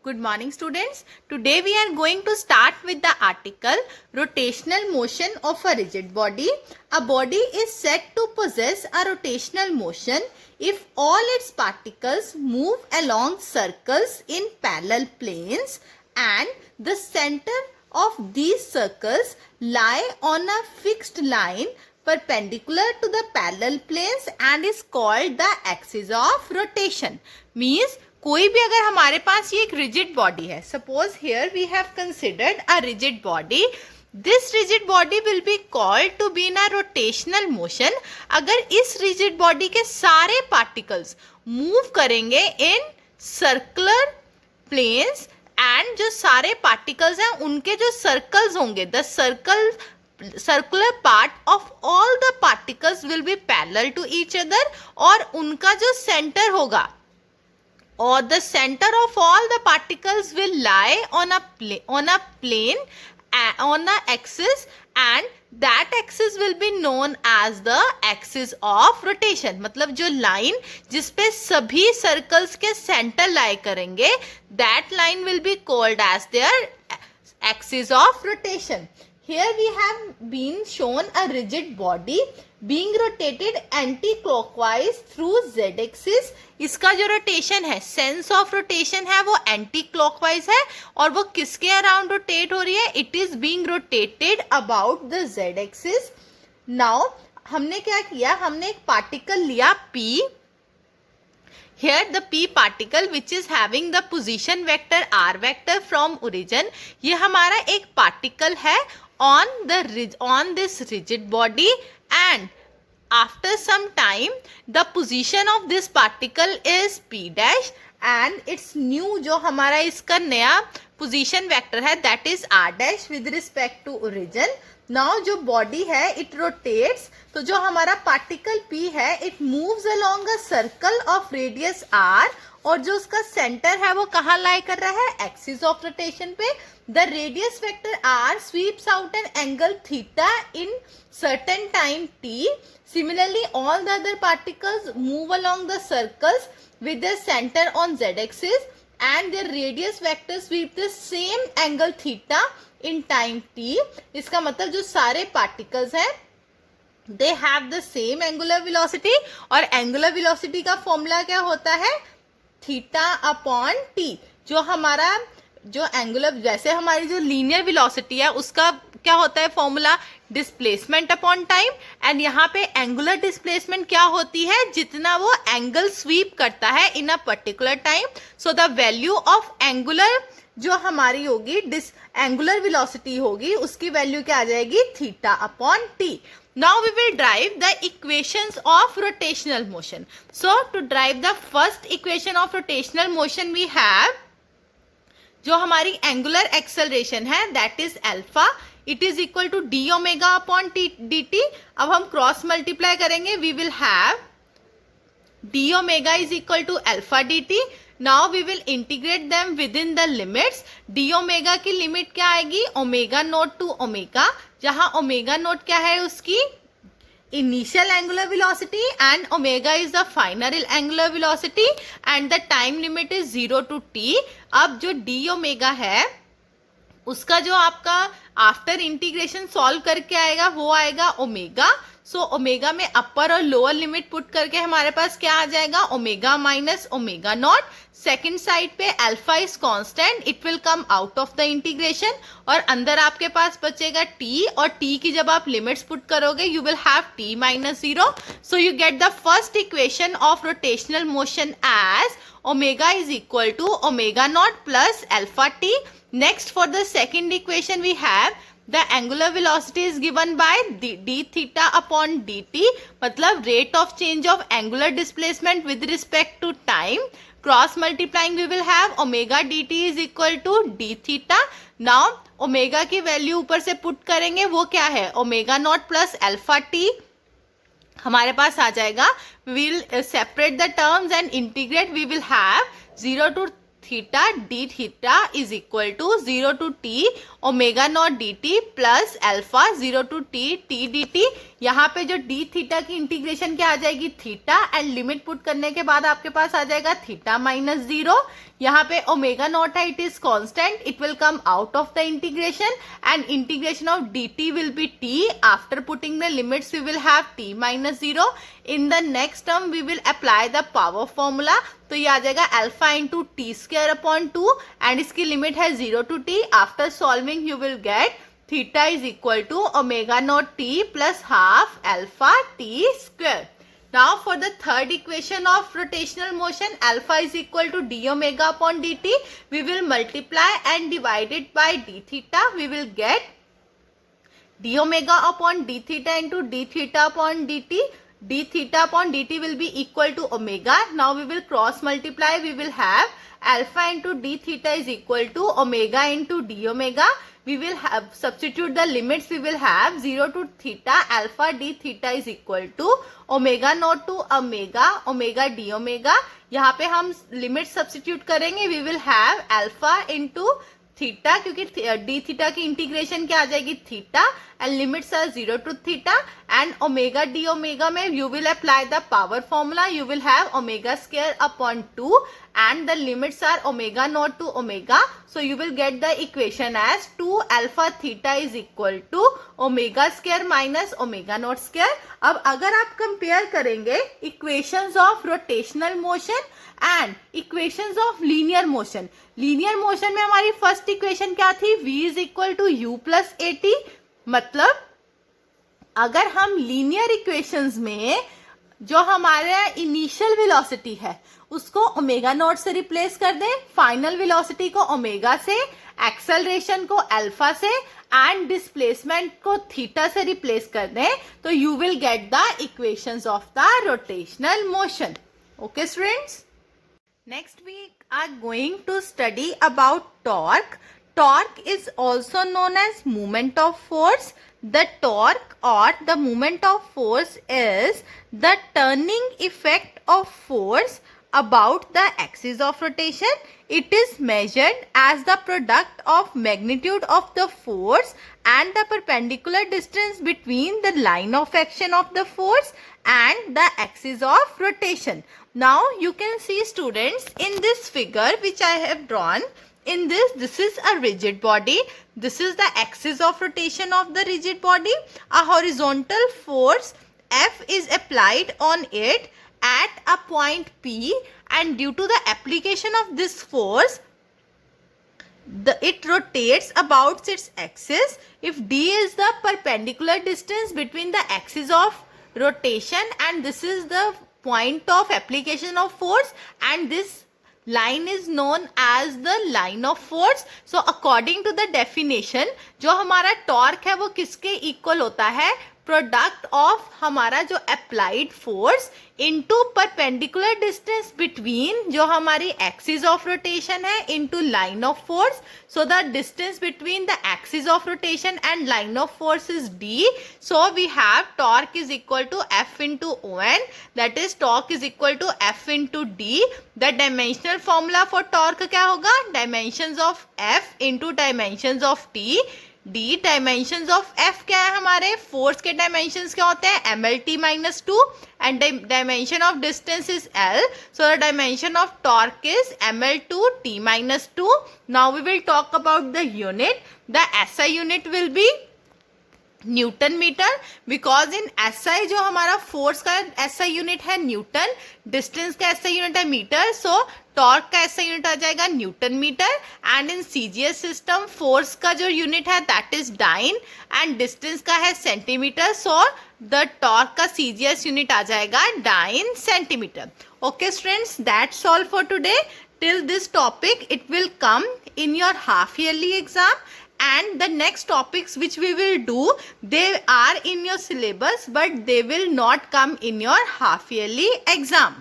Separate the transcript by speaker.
Speaker 1: Good morning, students. Today we are going to start with the article rotational motion of a rigid body. A body is said to possess a rotational motion if all its particles move along circles in parallel planes and the center of these circles lie on a fixed line perpendicular to the parallel planes and is called the axis of rotation. Means कोई भी अगर हमारे पास ये एक rigid body है, suppose here we have considered a rigid body, this rigid body will be called to be in a rotational motion. अगर इस रिजिड बॉडी के सारे पार्टिकल्स मूव करेंगे इन सर्कुलर प्लेन्स एंड जो सारे पार्टिकल्स हैं उनके जो सर्कल्स होंगे, the circular part of all the particles will be parallel to each other और उनका जो सेंटर होगा or the center of all the particles will lie on a plane on a axis and that axis will be known as the axis of rotation. मतलब जो line जिसपे सभी circles के centre lie करेंगे, that line will be called as their axis of rotation. Here we have been shown a rigid body being rotated anti-clockwise through z-axis. इसका जो rotation है, sense of rotation है, वो anti clockwise है और वो किसके अराउंड रोटेट हो रही है? It is being rotated about the z-axis. Now हमने क्या किया, हमने एक पार्टिकल लिया P. Here the P particle which is having the position vector r vector from origin, ये हमारा एक पार्टिकल है on this rigid body and after some time the position of this particle is P dash and its new जो हमारा इसका नया position vector है that is r dash with respect to origin. Now जो body है it rotates, तो जो हमारा particle P है it moves along a circle of radius r और जो उसका सेंटर है वो कहाँ लाई कर रहा है? एक्सिस ऑफ रोटेशन पे. The radius vector r sweeps out an angle theta in certain time t. Similarly, all the other particles move along the circles with their center on z-axis and their radius vector sweep the same angle theta in time t. इसका मतलब जो सारे particles हैं they have the same angular velocity और angular velocity का formula क्या होता है? Theta upon T. जो हमारा जो एंगुलर, जैसे हमारी जो लीनियर वेलोसिटी है उसका क्या होता है formula? Displacement upon time. And यहाँ पे एंगुलर डिस्प्लेसमेंट क्या होती है? जितना वो एंगल स्वीप करता है in a particular time. So the value of angular जो हमारी होगी एंगुलर वेलोसिटी होगी उसकी वैल्यू क्या आ जाएगी? Theta upon T. Now we will derive the equations of rotational motion. So to derive the first equation of rotational motion we have जो हमारी angular acceleration है that is alpha, it is equal to d omega upon dt. अब हम cross multiply करेंगे, we will have d omega is equal to alpha dt. Now we will integrate them within the limits. d omega की limit क्या आएगी? Omega naught to omega, जहां omega naught क्या है? उसकी initial angular velocity and omega is the final angular velocity and the time limit is 0 to t. अब जो d omega है उसका जो आपका आफ्टर इंटीग्रेशन सॉल्व करके आएगा वो आएगा ओमेगा. सो ओमेगा में अपर और लोअर लिमिट पुट करके हमारे पास क्या आ जाएगा? Omega minus omega naught. Second side पे alpha is constant, it will come out of the integration और अंदर आपके पास बचेगा t और t की जब आप लिमिट्स पुट करोगे you will have t minus 0. So you get the first equation of rotational motion as omega is equal to omega naught plus alpha t. Next for the second equation we have the angular velocity is given by d theta upon dt. मतलब rate of change of angular displacement with respect to time. Cross multiplying we will have omega dt is equal to d theta. Now omega की value ऊपर से put करेंगे, वो क्या है? Omega naught plus alpha t हमारे पास आ जाएगा. We will separate the terms and integrate. We will have 0 to theta d theta is equal to 0 to t omega naught dt plus alpha 0 to t t dt. यहाँ पे जो d theta की integration क्या आ जाएगी? Theta and limit put करने के बाद आपके पास आ जाएगा थीटा माइनस 0. यहाँ पे ओमेगा नॉट है, it is constant, it will come out of the integration and integration of dt will be t. After putting the limits we will have t minus 0. In the next term we will apply the power formula. तो ये आ जाएगा alpha into t square upon 2 and इसकी limit है 0 to t. After solving you will get theta is equal to omega naught t plus half alpha t square. Now for the third equation of rotational motion, alpha is equal to d omega upon dt. We will multiply and divide it by d theta. We will get d omega upon d theta into d theta upon dt. D theta upon dt will be equal to omega. Now we will cross multiply. We will have alpha into d theta is equal to omega into d omega. We will have substitute the limits. We will have 0 to theta alpha d theta is equal to omega naught to omega d omega. यहाँ पे हम limit substitute करेंगे. We will have alpha into theta, क्योंकि d theta की integration क्या आ जाएगी theta and limits are 0 to theta and omega d omega में you will apply the power formula. You will have omega square upon 2 and the limits are omega naught to omega. So you will get the equation as 2 alpha theta is equal to omega square minus omega naught square. अब अगर आप compare करेंगे equations of rotational motion and equations of linear motion. linear motion में हमारी first equation क्या थी? v is equal to u plus at. मतलब अगर हम linear equations में जो हमारा इनिशियल वेलोसिटी है उसको ओमेगा नॉट से रिप्लेस कर दें, फाइनल वेलोसिटी को ओमेगा से, एक्सेलरेशन को अल्फा से एंड डिस्प्लेसमेंट को थीटा से रिप्लेस कर दें, तो you will get the equations of the rotational motion. Okay students, next we are going to study about torque. Torque is also known as moment of force. The torque or the moment of force is the turning effect of force about the axis of rotation. It is measured as the product of magnitude of the force and the perpendicular distance between the line of action of the force and the axis of rotation. Now you can see students in this figure which I have drawn. In this is a rigid body. This is the axis of rotation of the rigid body. A horizontal force F is applied on it at a point P, and due to the application of this force, it rotates about its axis. If D is the perpendicular distance between the axis of rotation and this is the point of application of force, and this line is known as the line of force. So according to the definition, जो हमारा torque है वो किसके equal होता है? Product of हमारा जो applied force into perpendicular distance between जो हमारी एक्सिस ऑफ रोटेशन है into line of force. So the distance between the axis of rotation and line of force is d. So we have torque is equal to f into o n, that is torque is equal to f into d. The dimensional formula for torque क्या होगा? Dimensions of f into dimensions of t. D dimensions of f क्या है? हमारे force के dimensions क्या होते हैं? M l t minus 2 and dimension of distance is L. So the dimension of torque is ml2 t minus 2. Now we will talk about the unit. The SI unit will be newton metre, because in SI जो हमारा force का SI unit है newton, distance का SI unit है metre, so torque का SI unit आ जाएगा newton metre. And in CGS system force का जो यूनिट है that is dyne and distance का है सेंटीमीटर, सो द टॉर्क का सीजीएस यूनिट आ जाएगा dyne centimetre. Okay students, that's all for today. Till this topic it will come in your half yearly exam, and the next topics which we will do, they are in your syllabus but they will not come in your half yearly exam.